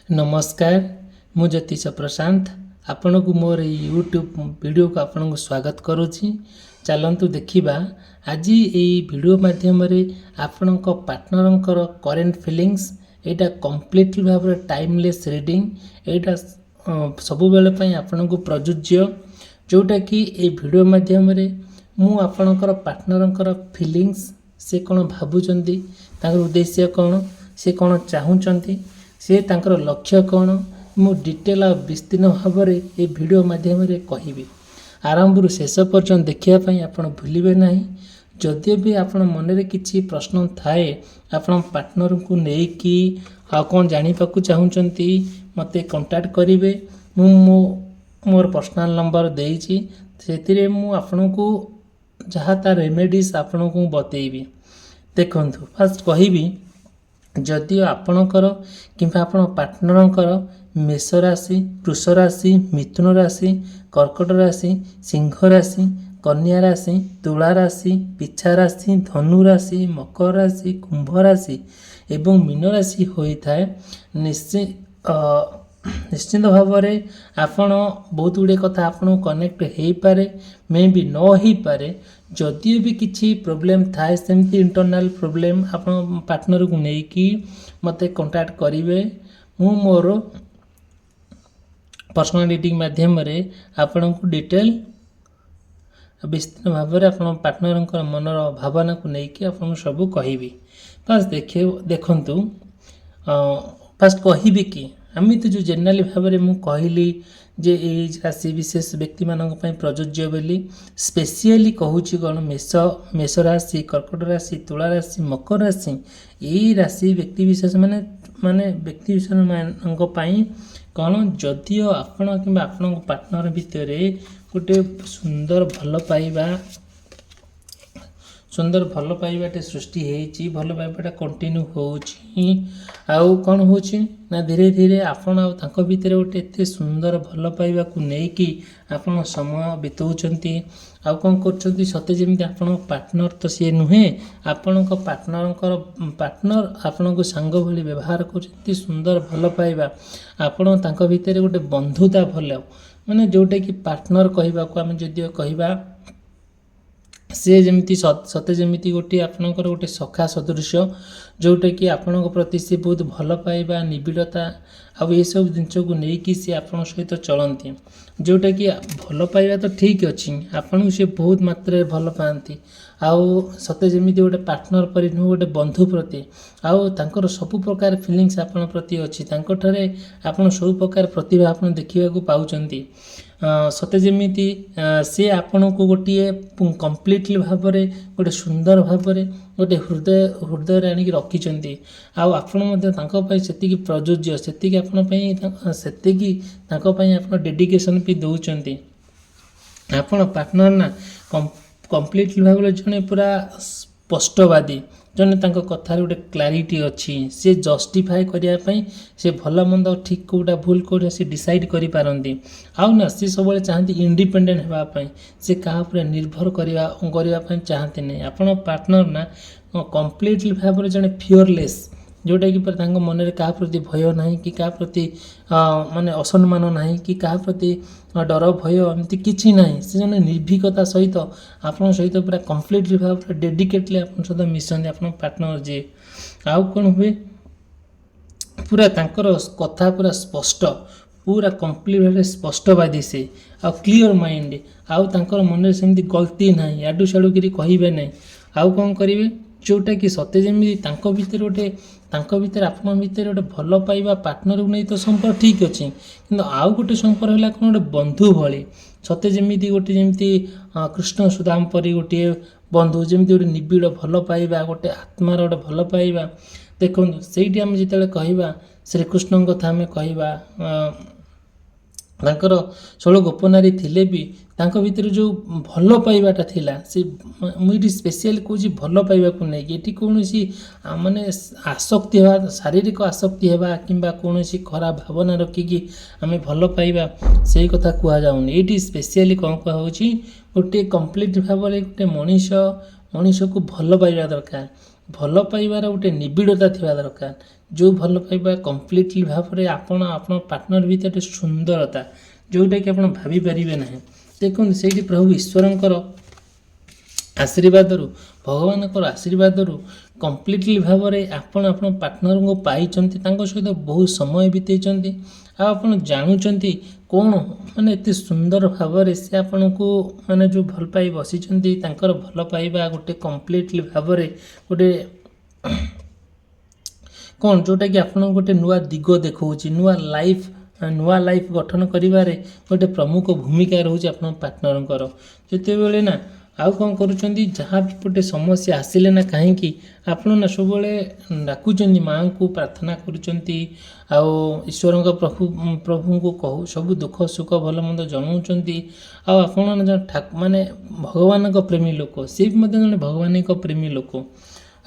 नमस्कार मु ज्योतिष प्रशांत आपण को मोर यूट्यूब वीडियो को आपण को स्वागत करुच्ची। चलतु देखा आज ये वीडियो माध्यम आपण पार्टनर करेन्ट फीलिंग्स यहाँ कंप्लीटली भाव टाइमलेस रीडिंग यहाँ सब बेले आपण को प्रযোज्य जोटा कि ये वीडियो माध्यम मु आपणकर पार्टनर फीलिंग्स से कौन भावुंट उद्देश्य कौन से कौन चाहूँगी से तांकर लक्ष्य कौन मु डिटेल और विस्तीर्ण भाव में ये वीडियो माध्यम कहि आरंभ शेष पर्यंत देखापी आपण भूलिबे नहीं। जदि भी आपण मन में किसी प्रश्न थाए आपण पार्टनर को लेकि कौन जानाक चाहूँगी मते कांटेक्ट करेंगे। मोर पर्सनल नंबर देइछि से आपण को जहाँ तार रेमेडीज आपण को बतेबी। देखंतु फास्ट कहबी जदि आपणकर किंबा आपण पार्टनरकर मेष राशि, वृष राशि, मिथुन राशि, कर्कट राशि, सिंह राशि, कन्या राशि, तुला राशि, पिछा राशि, धनु राशि, मकर राशि, कुंभ राशि एवं मीन राशि होता है निश्चित भाव में आपण बहुत गुड़े कथा आपन कनेक्ट हो पारे मे भी न हो पारे। जदि भी किसी प्रोब्लेम थाए सेमती इंटरनल प्रोब्लेम आप पार्टनर को लेकिन मते कांटेक्ट करेंगे। मु मोर पर्सनल रीडिंग माध्यम आपण को डिटेल विस्तृत भाव में आप पार्टनर मनर भावना को लेकिन आप सब कहि फास्ट देखु फास्ट कहबी कि आम तो जो जेनराली भाव में मुझे कहली जे ये राशि विशेष व्यक्ति मानक प्रযোज्य बोली स्पेशली कहूँ कौन मेष राशि, कर्कट राशि, तुला राशि, मकर राशि यही राशि व्यक्ति विशेष माने व्यक्ति विशेष मानी कौन जदिओ आपण कि आपण पार्टनर भितर गोटे सुंदर भल पाइबाटे सृष्टि होती भल पाइबाटा कंटिन्यू हो कौन हो धीरे धीरे आपण भितर गोटे एत सुंदर भल पाइबा को लेकिन आपण समय बिताउछंती आउ कौन कर सते जमी आपण पार्टनर तो सी नुहे आपण पार्टनर आपण को सांग भली व्यवहार कर सुंदर भल पाइबा आपण भितर गोटे बंधुता भल माने जोटा कि पार्टनर कहवा को आम जदि कहवा से जमी सते जमी गोटे आपणकर गोटे सखा सदृश जोटा कि आपण प्रति सी बहुत भल पाइबा निबिड़ता आउ ये सब जिनस को लेकिन सी आपण सहित चलती जोटा कि भल पाइबा तो ठीक अच्छी आपन से बहुत मात्रा भल पाती आउ सते जमी गोटे पार्टनर पर नुह गोटे बंधु प्रति आउ तांकर सब प्रकार फिलिंग्स आपण प्रति अच्छी तांकठारे आपण सब प्रकार प्रतिभा आपण देखा पाउचंती सते जमी सी आपण को गोटे कंप्लीटली भाव में गोटे सुंदर भाव में गोटे हृदय आनिक रखिंट आपण से प्रযোज्य से डेडिकेशन भी दौरान आपण पार्टनर ना कंप्लीटली भाव में जड़े पूरा स्पष्टवादी जने तांको कथार गोटे क्लारिटी अच्छी से जस्टिफाए करने से भल मंद ठीक कौटा भूल कौटा से डिसाइड करि पारंती आउ ना सी सब चाहती इंडिपेंडेंट होगापाई से क्या निर्भर करने चाहते नहीं आपण पार्टनर ना कंप्लीटली भाव में जड़े फियरलेस जोटा कि मन में क्या प्रति भय ना कि क्या प्रति माने असम्मान ना कि क्या प्रति डर भय एमती किसी ना से जन निर्भीकता सहित आपण सहित पूरा कंप्लीटली भाव डेडिकेटली आप सहित मिशंती आप पार्टनर जी आउ कौन हुए पूरा तांकर कथा पूरा स्पष्ट पूरा कंप्लीट भाव स्पष्टवादी से आ क्लीयर माइंड आउ तांकर मन में सेमती गलती ना याडू साडू करी कहबे नहीं आउ कौन करेंगे जोटा कि सते जमी भीतर गोटे आपण भीतर गोटे भल पाइबा पार्टनर को नहीं तो संपर्क ठीक अच्छी कि आउ गोटे संपर्क है कौन गोटे बंधु भली सते जमी गोटे जमी कृष्ण सुदाम परी गोटे बंधु जमी गोटे निबिड़ भल पाइबा गोटे आत्मार गोटे भल पाइबा देखो से आम जो कहवा श्रीकृष्ण कथा आम कहवा तांकर 16 गोपनारी थिले भी तांको भीतर जो भल पाइबाटा थिला से मुझे स्पेशल कौच भल पाइबा को नहीं ये कौन माने आसक्ति हवा शारीरिक आसक्ति हवा कि कौन खराब भावना रखिकी आम भल पाइबा से कथा कह जाऊनी ये स्पेशली कौन कह गोटे कंप्लीट भाव में गोटे मनीष को भल पाइबा दरकार भल पाइबार गोटे निबिड़ता थिबा दरकार ଯେଉଁ ଭଲ ପାଇବା କମ୍ପ୍ଲିଟଲି ଭାବରେ ଆପଣ ପାର୍ଟନର ଭିତରେ ସୁନ୍ଦରତା ଯେଉଁଟାକି ଆପଣ ଭାବିପାରିବେ ନାହିଁ। ଦେଖନ୍ତୁ ସେଇଠି ପ୍ରଭୁ ଈଶ୍ୱରଙ୍କର ଆଶୀର୍ବାଦରୁ ଭଗବାନଙ୍କର ଆଶୀର୍ବାଦରୁ କମ୍ପ୍ଲିଟଲି ଭାବରେ ଆପଣ ପାର୍ଟନରଙ୍କୁ ପାଇଛନ୍ତି, ତାଙ୍କ ସହିତ ବହୁତ ସମୟ ବିତେଇଛନ୍ତି, ଆଉ ଆପଣ ଜାଣୁଛନ୍ତି କ'ଣ ମାନେ ଏତେ ସୁନ୍ଦର ଭାବରେ ସେ ଆପଣଙ୍କୁ ମାନେ ଯେଉଁ ଭଲ ପାଇ ବସିଛନ୍ତି, ତାଙ୍କର ଭଲ ପାଇବା ଗୋଟେ କମ୍ପ୍ଲିଟଲି ଭାବରେ ଗୋଟେ କ'ଣ ଯେଉଁଟାକି ଆପଣଙ୍କୁ ଗୋଟେ ନୂଆ ଦିଗ ଦେଖାଉଛି, ନୂଆ ଲାଇଫ୍ ଗଠନ କରିବାରେ ଗୋଟେ ପ୍ରମୁଖ ଭୂମିକା ରହୁଛି ଆପଣଙ୍କ ପାର୍ଟନରଙ୍କର। ଯେତେବେଳେ ନା ଆଉ କ'ଣ କରୁଛନ୍ତି, ଯାହା ବି ଗୋଟେ ସମସ୍ୟା ଆସିଲେ ନା କାହିଁକି ଆପଣ ନା ସବୁବେଳେ ଡାକୁଛନ୍ତି, ମାଆଙ୍କୁ ପ୍ରାର୍ଥନା କରୁଛନ୍ତି, ଆଉ ଈଶ୍ୱରଙ୍କ ପ୍ରଭୁଙ୍କୁ ସବୁ ଦୁଃଖ ସୁଖ ଭଲ ମନ୍ଦ ଜଣାଉଛନ୍ତି। ଆଉ ଆପଣ ମାନେ ଭଗବାନଙ୍କ ପ୍ରେମୀ ଲୋକ, ସେ ବି ମଧ୍ୟ ଜଣେ ଭଗବାନଙ୍କ ପ୍ରେମୀ ଲୋକ।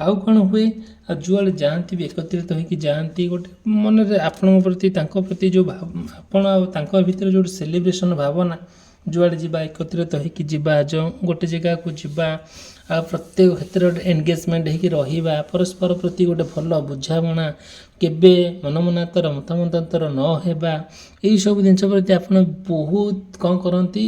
ଆଉ କ'ଣ ହୁଏ, ଆଉ ଯୁଆଡ଼େ ଯାଆନ୍ତି ବି ଏକତ୍ରିତ ହୋଇକି ଯାଆନ୍ତି, ଗୋଟେ ମନରେ ଆପଣଙ୍କ ପ୍ରତି ତାଙ୍କ ପ୍ରତି ଯେଉଁ ଆପଣ ଆଉ ତାଙ୍କ ଭିତରେ ଯେଉଁ ସେଲିବ୍ରେସନ୍ ଭାବନା, ଯୁଆଡ଼େ ଯିବା ଏକତ୍ରିତ ହୋଇକି ଯିବା, ଯେଉଁ ଗୋଟେ ଜାଗାକୁ ଯିବା, ଆଉ ପ୍ରତ୍ୟେକ କ୍ଷେତ୍ରରେ ଗୋଟେ ଏନଗେଜମେଣ୍ଟ ହୋଇକି ରହିବା, ପରସ୍ପର ପ୍ରତି ଗୋଟେ ଭଲ ବୁଝାମଣା, କେବେ ମନମନାନ୍ତର ମତାମତାନ୍ତର ନ ହେବା, ଏଇସବୁ ଜିନିଷ ପ୍ରତି ଆପଣ ବହୁତ କ'ଣ କରନ୍ତି,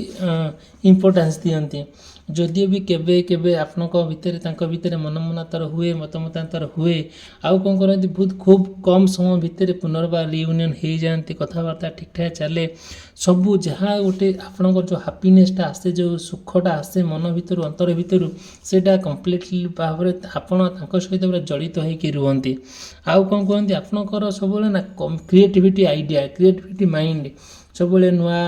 ଇମ୍ପୋର୍ଟାନ୍ସ ଦିଅନ୍ତି। ଯଦିଓ ବି କେବେ କେବେ ଆପଣଙ୍କ ଭିତରେ ତାଙ୍କ ଭିତରେ ମନମନାନ୍ତର ହୁଏ, ମତାମତାନ୍ତର ହୁଏ, ଆଉ କ'ଣ କରନ୍ତି, ବହୁତ ଖୁବ୍ କମ୍ ସମୟ ଭିତରେ ପୁନର୍ବାର ରିୟୁନିୟନ୍ ହେଇଯାଆନ୍ତି, କଥାବାର୍ତ୍ତା ଠିକ୍ଠାକ୍ ଚାଲେ। ସବୁ ଯାହା ଗୋଟେ ଆପଣଙ୍କର ଯେଉଁ ହାପିନେସ୍ଟା ଆସେ, ଯେଉଁ ସୁଖଟା ଆସେ ମନ ଭିତରୁ, ଅନ୍ତର ଭିତରୁ, ସେଇଟା କମ୍ପ୍ଲିଟଲି ଭାବରେ ଆପଣ ତାଙ୍କ ସହିତ ପୁରା ଜଡ଼ିତ ହୋଇକି ରୁହନ୍ତି। ଆଉ କ'ଣ କୁହନ୍ତି, ଆପଣଙ୍କର ସବୁବେଳେ ନା କ୍ରିଏଟିଭିଟି ଆଇଡ଼ିଆ, କ୍ରିଏଟିଭିଟି ମାଇଣ୍ଡ ସବୁବେଳେ ନୂଆ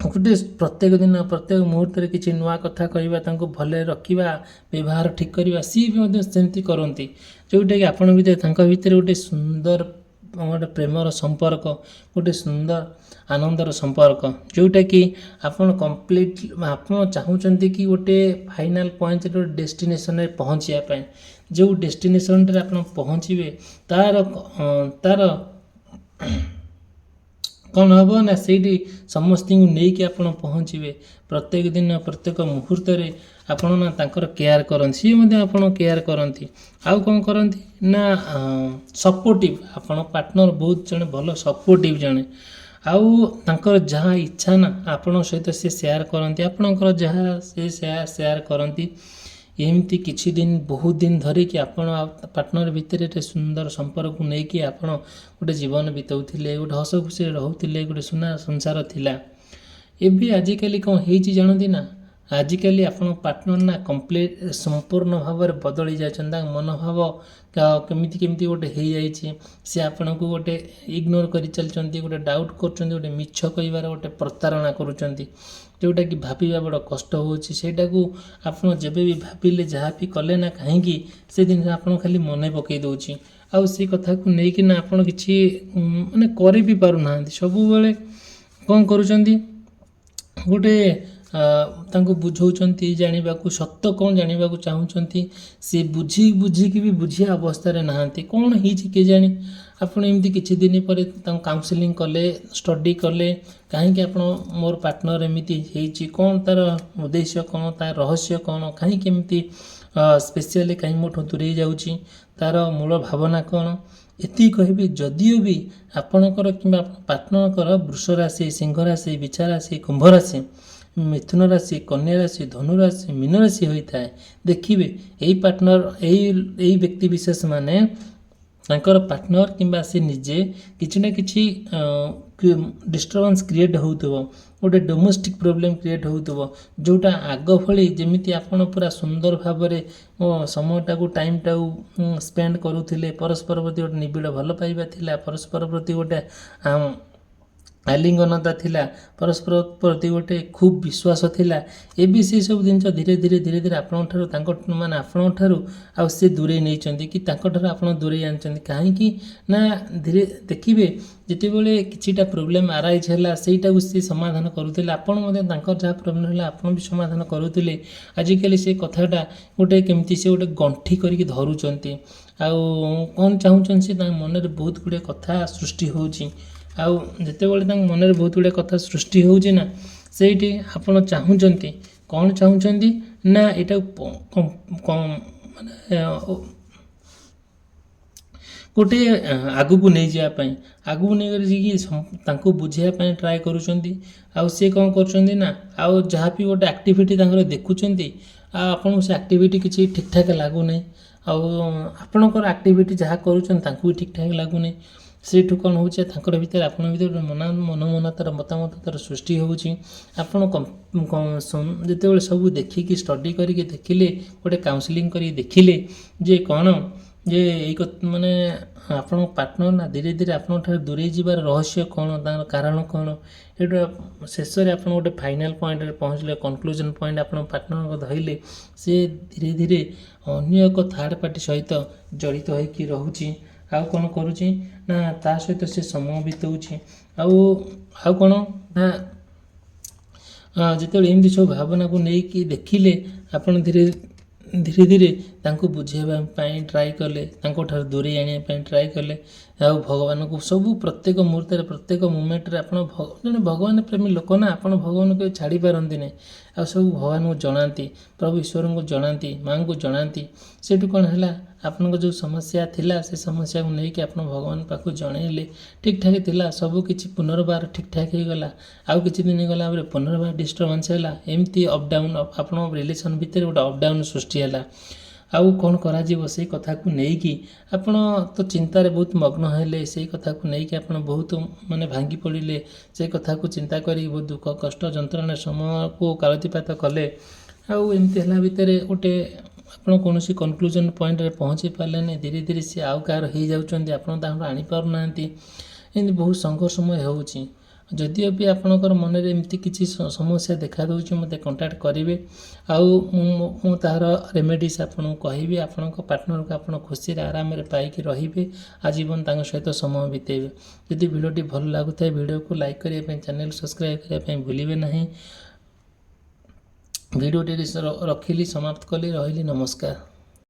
ଗୋଟେ ପ୍ରତ୍ୟେକ ଦିନ ପ୍ରତ୍ୟେକ ମୁହୂର୍ତ୍ତରେ କିଛି ନୂଆ କଥା କହିବା, ତାଙ୍କୁ ଭଲରେ ରଖିବା, ବ୍ୟବହାର ଠିକ୍ କରିବା, ସିଏ ବି ମଧ୍ୟ ସେମିତି କରନ୍ତି। ଯେଉଁଟାକି ଆପଣ ଭିତରେ ତାଙ୍କ ଭିତରେ ଗୋଟେ ସୁନ୍ଦର ଗୋଟେ ପ୍ରେମର ସମ୍ପର୍କ, ଗୋଟେ ସୁନ୍ଦର ଆନନ୍ଦର ସମ୍ପର୍କ, ଯେଉଁଟାକି ଆପଣ ଆପଣ ଚାହୁଁଛନ୍ତି କି ଗୋଟେ ଫାଇନାଲ୍ ପଏଣ୍ଟରେ ଗୋଟେ ଡେଷ୍ଟିନେସନରେ ପହଞ୍ଚିବା ପାଇଁ। ଯେଉଁ ଡେଷ୍ଟିନେସନଟାରେ ଆପଣ ପହଞ୍ଚିବେ ତାର କ'ଣ ହେବ ନା, ସେଇଠି ସମସ୍ତଙ୍କୁ ନେଇକି ଆପଣ ପହଞ୍ଚିବେ। ପ୍ରତ୍ୟେକ ଦିନ ପ୍ରତ୍ୟେକ ମୁହୂର୍ତ୍ତରେ ଆପଣ ନା ତାଙ୍କର କେୟାର କରନ୍ତି, ସିଏ ମଧ୍ୟ ଆପଣ କେୟାର କରନ୍ତି। ଆଉ କ'ଣ କରନ୍ତି ନା, ସପୋର୍ଟିଭ୍, ଆପଣ ପାର୍ଟନର ବହୁତ ଜଣେ ଭଲ ସପୋର୍ଟିଭ୍ ଜଣେ। ଆଉ ତାଙ୍କର ଯାହା ଇଚ୍ଛା ନା ଆପଣଙ୍କ ସହିତ ସେ ସେୟାର କରନ୍ତି, ଆପଣଙ୍କର ଯାହା ସେ ସେୟାର କରନ୍ତି। ଏମିତି କିଛି ଦିନ, ବହୁତ ଦିନ ଧରିକି ଆପଣ ଆଉ ପାର୍ଟନର ଭିତରେ ଗୋଟେ ସୁନ୍ଦର ସମ୍ପର୍କକୁ ନେଇକି ଆପଣ ଗୋଟେ ଜୀବନ ବିତାଉଥିଲେ, ଗୋଟେ ହସ ଖୁସିରେ ରହୁଥିଲେ, ଗୋଟେ ସୁନା ସଂସାର ଥିଲା। ଏବେ ଆଜିକାଲି କ'ଣ ହେଇଛି ଜାଣନ୍ତି ନା, ଆଜିକାଲି ଆପଣ ପାର୍ଟନର ନା ସମ୍ପୂର୍ଣ୍ଣ ଭାବରେ ବଦଳି ଯାଇଛନ୍ତି। ତାଙ୍କ ମନୋଭାବ କେମିତି ଗୋଟେ ହେଇଯାଇଛି, ସେ ଆପଣଙ୍କୁ ଗୋଟେ ଇଗ୍ନୋର କରି ଚାଲିଛନ୍ତି, ଗୋଟେ ଡାଉଟ୍ କରୁଛନ୍ତି, ଗୋଟେ ମିଛ କହିବାର ଗୋଟେ ପ୍ରତାରଣା କରୁଛନ୍ତି, ଯେଉଁଟାକି ଭାବିବା ବଡ଼ କଷ୍ଟ ହେଉଛି। ସେଇଟାକୁ ଆପଣ ଯେବେ ବି ଭାବିଲେ, ଯାହା ବି କଲେ ନା କାହିଁକି, ସେ ଜିନିଷ ଆପଣଙ୍କୁ ଖାଲି ମନେ ପକାଇ ଦେଉଛି। ଆଉ ସେ କଥାକୁ ନେଇକିନା ଆପଣ କିଛି ମାନେ କରି ବି ପାରୁନାହାନ୍ତି। ସବୁବେଳେ କ'ଣ କରୁଛନ୍ତି, ଗୋଟେ ତାଙ୍କୁ ବୁଝାଉଛନ୍ତି, ଜାଣିବାକୁ ସତ କ'ଣ ଜାଣିବାକୁ ଚାହୁଁଛନ୍ତି, ସେ ବୁଝିକି ବି ବୁଝିବା ଅବସ୍ଥାରେ ନାହାନ୍ତି। କ'ଣ ହେଇଛି କେଜାଣି, ଆପଣ ଏମିତି କିଛି ଦିନ ପରେ ତାଙ୍କୁ କାଉନସିଲିଂ କଲେ, ଷ୍ଟଡି କଲେ, କାହିଁକି ମୋର ପାର୍ଟନର ଏମିତି ହେଇଛି, କ'ଣ ତା'ର ଉଦ୍ଦେଶ୍ୟ, କ'ଣ ତା'ର ରହସ୍ୟ, କ'ଣ କାହିଁକି ଏମିତି ସ୍ପେସିଆଲି କାହିଁକି ମୋଠୁ ଦୂରେଇ ଯାଉଛି, ତା'ର ମୂଳ ଭାବନା କ'ଣ। ଏତିକି କହିବି, ଯଦିଓ ବି ଆପଣଙ୍କର କିମ୍ବା ପାର୍ଟନରଙ୍କର ବୃଷ ରାଶି, ସିଂହ ରାଶି, ବିଛା ରାଶି, କୁମ୍ଭ ରାଶି, ମିଥୁନ ରାଶି, କନ୍ୟା ରାଶି, ଧନୁ ରାଶି, ମୀନ ରାଶି ହୋଇଥାଏ, ଦେଖିବେ ଏଇ ପାର୍ଟନର ଏଇ ବ୍ୟକ୍ତି ବିଶେଷ ମାନେ ତାଙ୍କର ପାର୍ଟନର କିମ୍ବା ସେ ନିଜେ କିଛି ନା କିଛି ଡିଷ୍ଟର୍ବାନ୍ସ କ୍ରିଏଟ୍ ହେଉଥିବ, ଗୋଟେ ଡୋମେଷ୍ଟିକ୍ ପ୍ରୋବ୍ଲେମ୍ କ୍ରିଏଟ୍ ହେଉଥିବ, ଯେଉଁଟା ଆଗ ଭଳି ଯେମିତି ଆପଣ ପୁରା ସୁନ୍ଦର ଭାବରେ ସମୟଟାକୁ ଟାଇମ୍ଟାକୁ ସ୍ପେଣ୍ଡ କରୁଥିଲେ, ପରସ୍ପର ପ୍ରତି ଗୋଟେ ନିବିଡ଼ ଭଲ ପାଇବା ଥିଲା, ପରସ୍ପର ପ୍ରତି ଗୋଟେ ଆଲିଙ୍ଗନତା ଥିଲା, ପରସ୍ପର ପ୍ରତି ଗୋଟେ ଖୁବ୍ ବିଶ୍ୱାସ ଥିଲା। ଏବେ ସେସବୁ ଜିନିଷ ଧୀରେ ଧୀରେ ଆପଣଙ୍କଠାରୁ ଆଉ ସେ ଦୂରେଇ ନେଇଛନ୍ତି, କି ତାଙ୍କଠାରୁ ଆପଣ ଦୂରେଇ ଆଣିଛନ୍ତି। କାହିଁକି ନା ଦେଖିବେ, ଯେତେବେଳେ କିଛିଟା ପ୍ରୋବ୍ଲେମ୍ ଆରାଇଜ୍ ହେଲା, ସେଇଟାକୁ ସେ ସମାଧାନ କରୁଥିଲେ, ଆପଣ ମଧ୍ୟ ତାଙ୍କର ଯାହା ପ୍ରୋବ୍ଲେମ୍ ହେଲା ଆପଣ ବି ସମାଧାନ କରୁଥିଲେ। ଆଜିକାଲି ସେ କଥାଟା ଗୋଟେ କେମିତି ସେ ଗୋଟେ ଗଣ୍ଠି କରିକି ଧରୁଛନ୍ତି। ଆଉ କ'ଣ ଚାହୁଁଛନ୍ତି, ସେ ତାଙ୍କ ମନରେ ବହୁତ ଗୁଡ଼ିଏ କଥା ସୃଷ୍ଟି ହେଉଛି। ଆଉ ଯେତେବେଳେ ତାଙ୍କ ମନରେ ବହୁତ ଗୁଡ଼ିଏ କଥା ସୃଷ୍ଟି ହେଉଛି ନା, ସେଇଠି ଆପଣ ଚାହୁଁଛନ୍ତି, କ'ଣ ଚାହୁଁଛନ୍ତି ନା, ଏଇଟାକୁ ମାନେ ଗୋଟେ ଆଗକୁ ନେଇଯିବା ପାଇଁ ଆଗକୁ ନେଇକରି ତାଙ୍କୁ ବୁଝେଇବା ପାଇଁ ଟ୍ରାଏ କରୁଛନ୍ତି। ଆଉ ସେ କ'ଣ କରୁଛନ୍ତି ନା ଆଉ ଯାହା ବି ଗୋଟେ ଆକ୍ଟିଭିଟି ତାଙ୍କର ଦେଖୁଛନ୍ତି ଆଉ ଆପଣଙ୍କୁ ସେ ଆକ୍ଟିଭିଟି କିଛି ଠିକ୍ଠାକ୍ ଲାଗୁନାହିଁ। ଆଉ ଆପଣଙ୍କର ଆକ୍ଟିଭିଟି ଯାହା କରୁଛନ୍ତି ତାଙ୍କୁ ବି ଠିକ୍ଠାକ୍ ଲାଗୁନି। ସେଇଠୁ କ'ଣ ହେଉଛି ତାଙ୍କର ଭିତରେ ଆପଣଙ୍କ ଭିତରେ ଗୋଟେ ମନମନତାର ମତାମତର ସୃଷ୍ଟି ହେଉଛି। ଆପଣ ଯେତେବେଳେ ସବୁ ଦେଖିକି ଷ୍ଟଡ଼ି କରିକି ଦେଖିଲେ, ଗୋଟେ କାଉନସିଲିଂ କରିକି ଦେଖିଲେ ଯେ କ'ଣ ଯେ ମାନେ ଆପଣଙ୍କ ପାର୍ଟନର ନା ଧୀରେ ଧୀରେ ଆପଣଙ୍କ ଠାରୁ ଦୂରେଇ ଯିବାର ରହସ୍ୟ କ'ଣ, ତାଙ୍କର କାରଣ କ'ଣ, ଏଇଟା ଶେଷରେ ଆପଣ ଗୋଟେ ଫାଇନାଲ୍ ପଏଣ୍ଟରେ ପହଞ୍ଚିଲେ, କନକ୍ଲୁଜନ୍ ପଏଣ୍ଟ ଆପଣଙ୍କ ପାର୍ଟନରଙ୍କ ଧଇଲେ, ସେ ଧୀରେ ଧୀରେ ଅନ୍ୟ ଏକ ଥାର୍ଡ଼ ପାର୍ଟି ସହିତ ଜଡ଼ିତ ହୋଇକି ରହୁଛି। ଆଉ କ'ଣ କରୁଛି ନା ତା ସହିତ ସେ ସମୟ ବିତାଉଛି। ଆଉ କ'ଣ ନା ଯେତେବେଳେ ଏମିତି ସବୁ ଭାବନାକୁ ନେଇକି ଦେଖିଲେ, ଆପଣ ଧୀରେ ଧୀରେ ତାଙ୍କୁ ବୁଝେଇବା ପାଇଁ ଟ୍ରାଏ କଲେ, ତାଙ୍କଠାରୁ ଦୂରେଇ ଆଣିବା ପାଇଁ ଟ୍ରାଏ କଲେ। ଆଉ ଭଗବାନଙ୍କୁ ସବୁ ପ୍ରତ୍ୟେକ ମୁହୂର୍ତ୍ତରେ ପ୍ରତ୍ୟେକ ମୁମେଣ୍ଟରେ ଆପଣ ଜଣେ ଭଗବାନ ପ୍ରେମୀ ଲୋକ ନା, ଆପଣ ଭଗବାନଙ୍କୁ କେବେ ଛାଡ଼ି ପାରନ୍ତି ନାହିଁ। ଆଉ ସବୁ ଭଗବାନଙ୍କୁ ଜଣାନ୍ତି, ପ୍ରଭୁ ଈଶ୍ୱରଙ୍କୁ ଜଣାନ୍ତି, ମାଆଙ୍କୁ ଜଣାନ୍ତି। ସେଇଠୁ କ'ଣ ହେଲା, ଆପଣଙ୍କ ଯେଉଁ ସମସ୍ୟା ଥିଲା ସେ ସମସ୍ୟାକୁ ନେଇକି ଆପଣ ଭଗବାନ ପାଖକୁ ଜଣାଇଲେ, ଠିକ୍ଠାକ୍ ଥିଲା, ସବୁ କିଛି ପୁନର୍ବାର ଠିକ୍ଠାକ୍ ହୋଇଗଲା। ଆଉ କିଛି ଦିନ ଗଲା ପରେ ପୁନର୍ବାର ଡିଷ୍ଟର୍ବାନ୍ସ ହେଲା। ଏମିତି ଅପ୍ ଡାଉନ୍ ଆପଣଙ୍କ ରିଲେସନ୍ ଭିତରେ ଗୋଟେ ଅପ୍ ଡାଉନ୍ ସୃଷ୍ଟି ହେଲା। ଆଉ କ'ଣ କରାଯିବ ସେଇ କଥାକୁ ନେଇକି ଆପଣ ତ ଚିନ୍ତାରେ ବହୁତ ମଗ୍ନ ହେଲେ, ସେଇ କଥାକୁ ନେଇକି ଆପଣ ବହୁତ ଭାଙ୍ଗି ପଡ଼ିଲେ। ସେଇ କଥାକୁ ଚିନ୍ତା କରି ବହୁତ ଦୁଃଖ କଷ୍ଟ ଯନ୍ତ୍ରଣା ସମୟକୁ କାଳତିପାତ କଲେ। ଆଉ ଏମିତି ହେଲା ଭିତରେ ଗୋଟେ ଆପଣ କୌଣସି କନକ୍ଲୁଜନ୍ ପଏଣ୍ଟରେ ପହଞ୍ଚି ପାରିଲେନି। ଧୀରେ ଧୀରେ ସିଏ ଆଉ କାହାର ହେଇଯାଉଛନ୍ତି, ଆପଣ ତାଙ୍କୁ ଆଣିପାରୁନାହାନ୍ତି। ଏମିତି ବହୁତ ସଂଘର୍ଷମୟ ହେଉଛି। ଯଦିଓ ବି ଆପଣଙ୍କର ମନରେ ଏମିତି କିଛି ସମସ୍ୟା ଦେଖାଦେଉଛି, ମୋତେ କଣ୍ଟାକ୍ଟ କରିବେ। ଆଉ ମୁଁ ତାହାର ରେମେଡ଼ିସ୍ ଆପଣଙ୍କୁ କହିବି। ଆପଣଙ୍କ ପାର୍ଟନରକୁ ଆପଣ ଖୁସିରେ ଆରାମରେ ପାଇକି ରହିବେ, ଆଜୀବନ ତାଙ୍କ ସହିତ ସମୟ ବିତେଇବେ। ଯଦି ଭିଡ଼ିଓଟି ଭଲ ଲାଗୁଥାଏ, ଭିଡ଼ିଓକୁ ଲାଇକ୍ କରିବା ପାଇଁ, ଚ୍ୟାନେଲ୍ ସବସ୍କ୍ରାଇବ୍ କରିବା ପାଇଁ ଭୁଲିବେ ନାହିଁ। ଭିଡ଼ିଓଟି ରଖିଲି, ସମାପ୍ତ କଲି, ରହିଲି, ନମସ୍କାର।